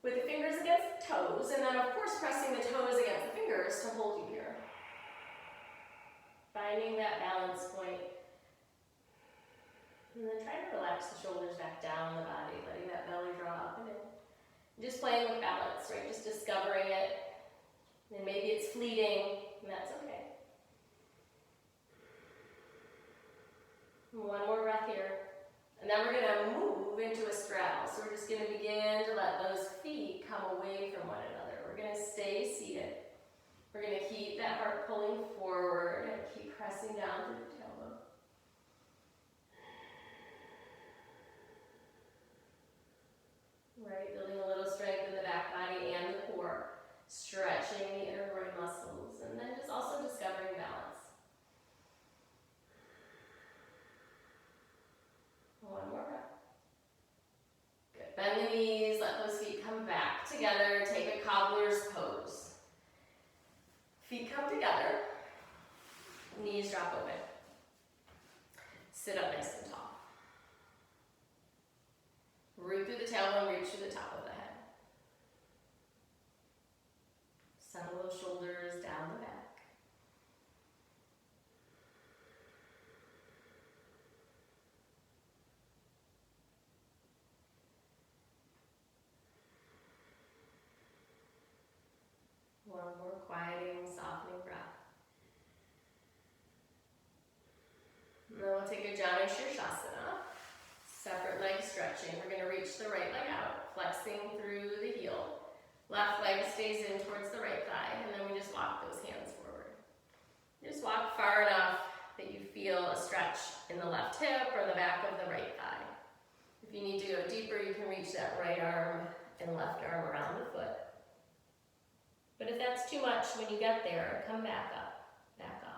with the fingers against the toes, and then of course pressing the toes against the fingers to hold you here. Finding that balance point. And then try to relax the shoulders back down the body, letting that belly draw up and in. Just playing with balance, right? Just discovering it. And maybe it's fleeting, and that's okay. One more breath here. And then we're going to move into a straddle. So we're just going to begin to let those feet come away from one another. We're going to stay seated. We're going to keep that heart pulling forward and keep pressing down through the tailbone. Right, building a little strength in the back body and the core. Stretching the inner groin muscles. And then just also discovering balance. One more breath. Good. Bend the knees, let those feet come back together. Take a cobbler's pose. Feet come together. Knees drop open. Sit up nice and tall. Root through the tailbone, reach through the top of the head. Settle those shoulders down the back. One more quieting, softening breath. And then we'll take a Janu Shirshasana. Separate leg stretching. We're going to reach the right leg out, flexing through the heel. Left leg stays in towards the right thigh, and then we just walk those hands forward. Just walk far enough that you feel a stretch in the left hip or the back of the right thigh. If you need to go deeper, you can reach that right arm and left arm around the foot. But if that's too much when you get there, come back up, back off.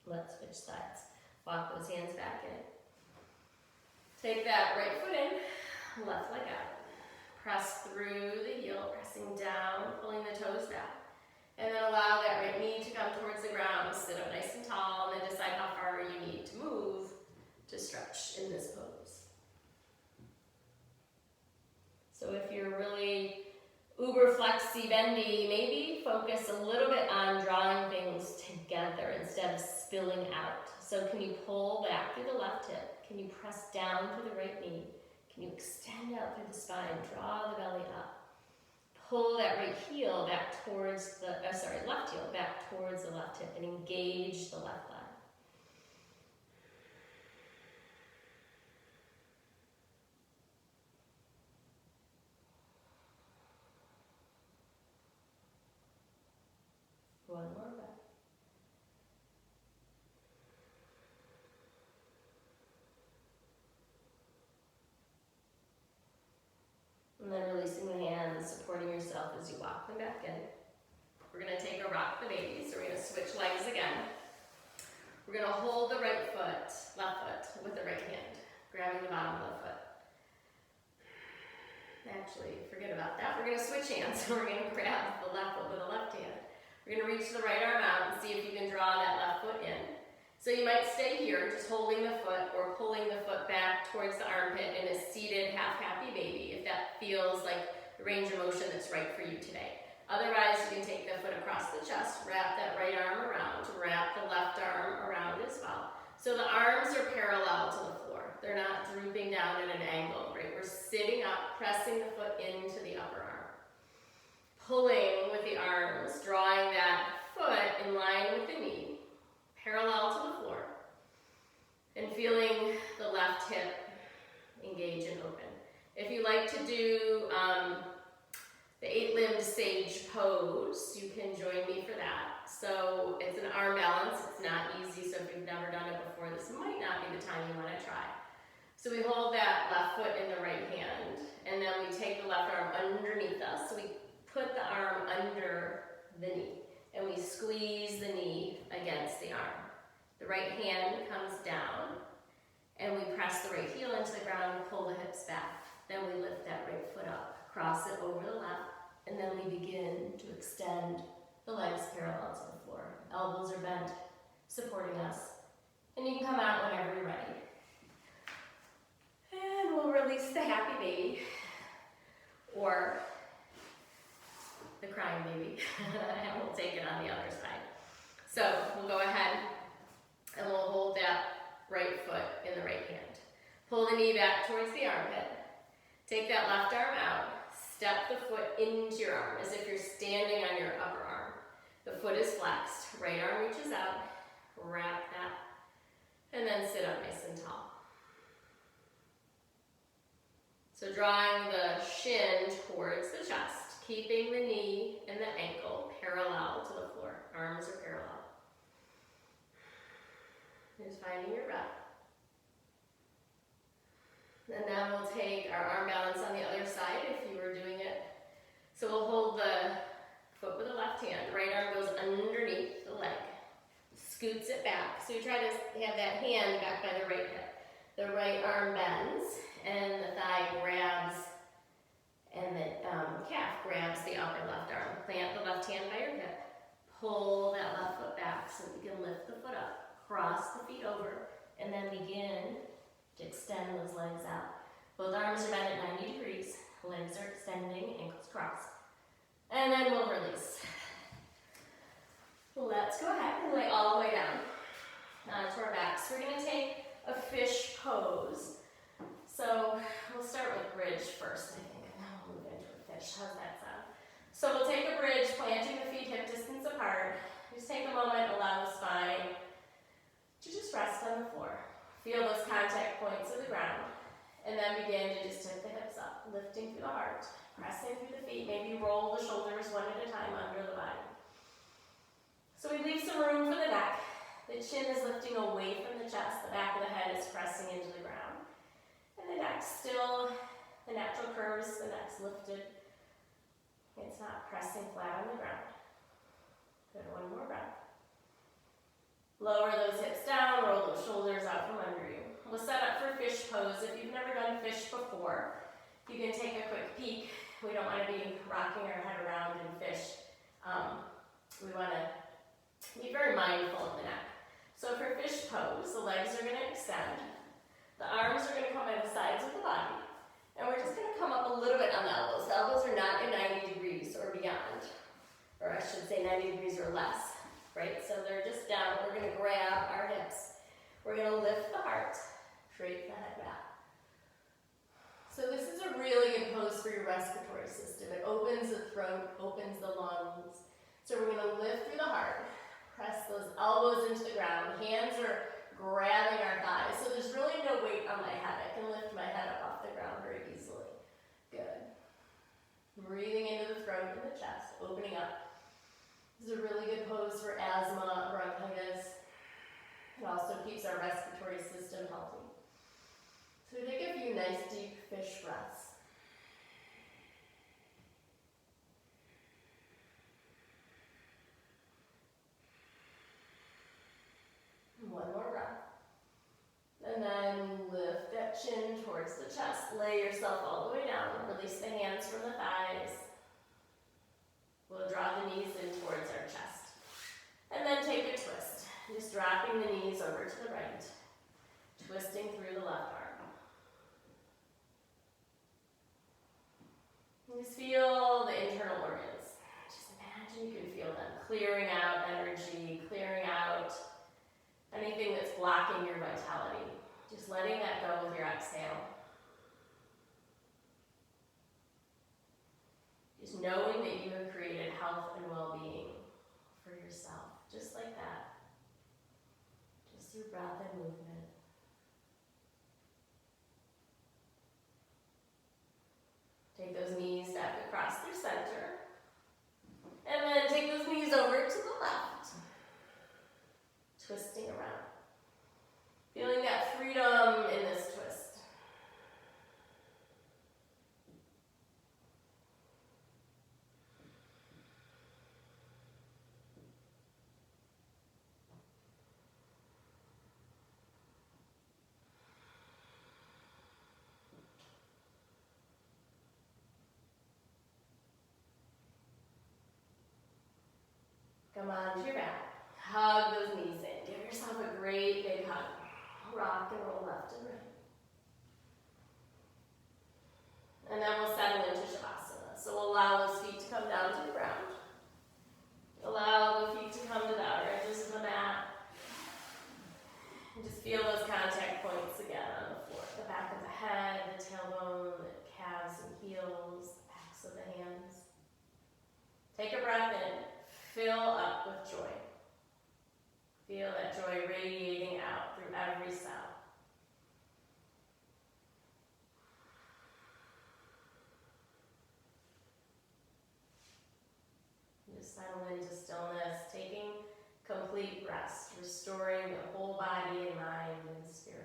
Let's switch sides. Walk those hands back in. Take that right foot in, left leg out. Press through the heel, pressing down, pulling the toes back. And then allow that right knee to come towards the ground. Sit up nice and tall, and then decide how far you need to move to stretch in this pose. So if you're really uber flexy bendy, maybe focus a little bit on drawing things together instead of spilling out. So can you pull back through the left hip? Can you press down through the right knee? Can you extend out through the spine, draw the belly up. Pull that right heel back towards the, left heel back towards the left hip and engage the left leg. One more breath. And then releasing the hands, supporting yourself as you walk them back in. We're going to take a rock the baby, so we're going to switch legs again. We're going to hold the right foot, left foot, with the right hand, grabbing the bottom of the foot. Actually, forget about that. We're going to switch hands, so we're going to grab the left foot with the left hand. We're going to reach the right arm out and see if you can draw that left foot in. So you might stay here, just holding the foot or pulling the foot back towards the armpit in a seated half-happy baby, if that feels like the range of motion that's right for you today. Otherwise, you can take the foot across the chest, wrap that right arm around, wrap the left arm around as well. So the arms are parallel to the floor. They're not drooping down at an angle, right? We're sitting up, pressing the foot into the upper arm. Pulling with the arms, drawing that foot in line with the knee, parallel to the floor. feeling the left hip engage and open. If you like to do the 8-limbed sage pose, you can join me for that. So it's an arm balance, it's not easy, so if you've never done it before, this might not be the time you want to try. So we hold that left foot in the right hand, and then we take the left arm underneath us. So we put the arm under the knee, and we squeeze the knee against the arm. The right hand comes down, and we press the right heel into the ground, pull the hips back. Then we lift that right foot up, cross it over the left, and then we begin to extend the legs parallel to the floor. Elbows are bent, supporting us. And you can come out whenever you're ready. And we'll release the happy baby, or the crying baby, and we'll take it on the other side. So we'll go ahead and we'll hold that right foot in the right hand. Pull the knee back towards the armpit. Take that left arm out. Step the foot into your arm as if you're standing on your upper arm. The foot is flexed. Right arm reaches out. Wrap that. And then sit up nice and tall. So drawing the shin towards the chest, keeping the knee and the ankle parallel to the floor. Arms are parallel. Just finding your breath. And then we'll take our arm balance on the other side if you were doing it. So we'll hold the foot with the left hand. Right arm goes underneath the leg. Scoots it back. So you try to have that hand back by the right hip. The right arm bends and the thigh grabs and the calf grabs the upper left arm. Plant the left hand by your hip. Pull that left foot back so that you can lift the foot up. Cross the feet over and then begin to extend those legs out. Both arms are bent at 90 degrees. Legs are extending, ankles crossed. And then we'll release. Let's go ahead and lay all the way down onto our backs. We're going to take a fish pose. So we'll start with bridge first, I think, and then we'll move into a fish. How's that sound? So we'll take a bridge, planting the feet hip distance apart. Just take a moment, allow the spine to just rest on the floor. Feel those contact points of the ground, and then begin to just tip the hips up, lifting through the heart, pressing through the feet. Maybe roll the shoulders one at a time under the body. So we leave some room for the neck. The chin is lifting away from the chest. The back of the head is pressing into the ground. And the neck still, the natural curves, the neck's lifted. It's not pressing flat on the ground. Good, one more breath. Lower those hips down, roll those shoulders out from under you. We'll set up for fish pose. If you've never done fish before, you can take a quick peek. We don't want to be rocking our head around in fish. We want to be very mindful of the neck. So for fish pose, the legs are going to extend. The arms are going to come by the sides of the body. And we're just going to come up a little bit on the elbows. The elbows are not at 90 degrees or beyond. Or I should say 90 degrees or less. Right, so they're just down. We're going to grab our hips. We're going to lift the heart, drape the head back. So this is a really good pose for your respiratory system. It opens the throat, opens the lungs. So we're going to lift through the heart, press those elbows into the ground. Hands are grabbing our thighs. So there's really no weight on my head. I can lift my head up off the ground very easily. Good. Breathing into the throat and the chest, opening up. This is a really good pose for asthma, bronchitis. It also keeps our respiratory system healthy. So we take a few nice deep fish breaths. One more breath. And then lift that chin towards the chest. Lay yourself all the way down. Release the hands from the thighs. We'll draw the knees in towards our chest. And then take a twist. Just dropping the knees over to the right. Twisting through the left arm. Just feel the internal organs. Just imagine you can feel them clearing out energy, clearing out anything that's blocking your vitality. Just letting that go with your exhale. Just knowing that you have created health and well-being for yourself, just like that. Just through breath and movement. Come on to your back. Hug those knees in. Give yourself a great big hug. Rock and roll left and right. And then we'll settle into Shavasana. So we'll allow those feet to come down to the ground. Allow the feet to come to the outer edges of the mat. And just feel those contact points again on the floor. The back of the head, the tailbone, the calves and heels, the backs of the hands. Take a breath in. Fill up with joy. Feel that joy radiating out through every cell. Just settle into stillness, taking complete rest, restoring the whole body and mind and spirit.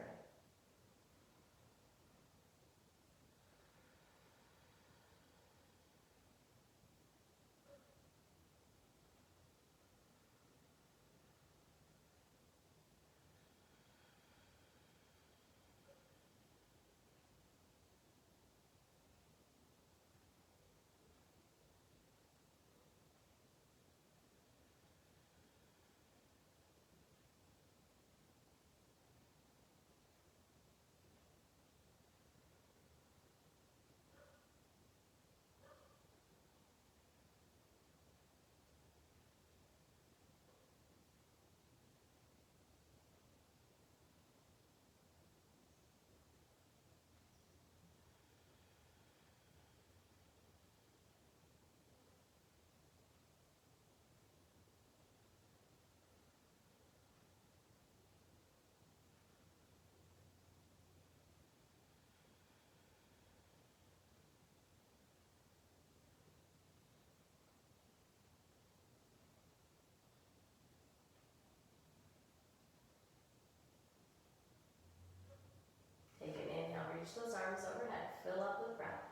Take an inhale, reach those arms overhead, fill up with breath.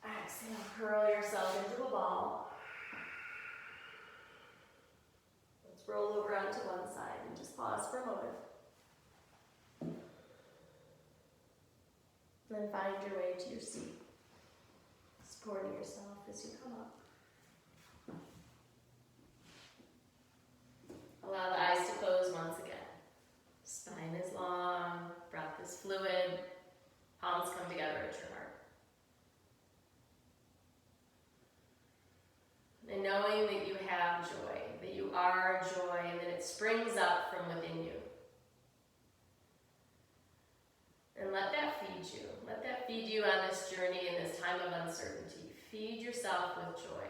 Exhale, curl yourself into a ball. Let's roll over onto one side and just pause for a moment. And then find your way to your seat, supporting yourself as you come up. Allow the eyes to close once again. Spine is long, breath is fluid, palms come together at your heart. And knowing that you have joy, that you are joy, and that it springs up from within you. And let that feed you. Let that feed you on this journey in this time of uncertainty. Feed yourself with joy.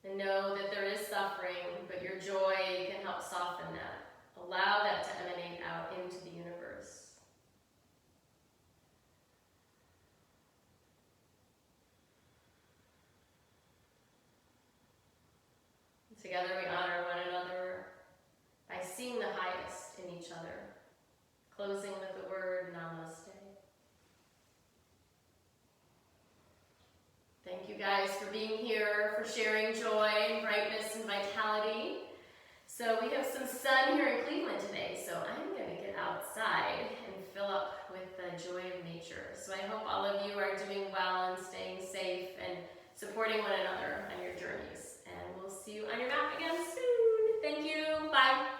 And know that there is suffering, but your joy can help soften that. Allow that to emanate out into the universe. Together we honor one another by seeing the highest in each other, closing with the word Namaste. Thank you guys for being here, for sharing joy and brightness and vitality. So we have some sun here in Cleveland today, so I'm going to get outside and fill up with the joy of nature. So I hope all of you are doing well and staying safe and supporting one another on your journeys. And we'll see you on your mat again soon. Thank you. Bye.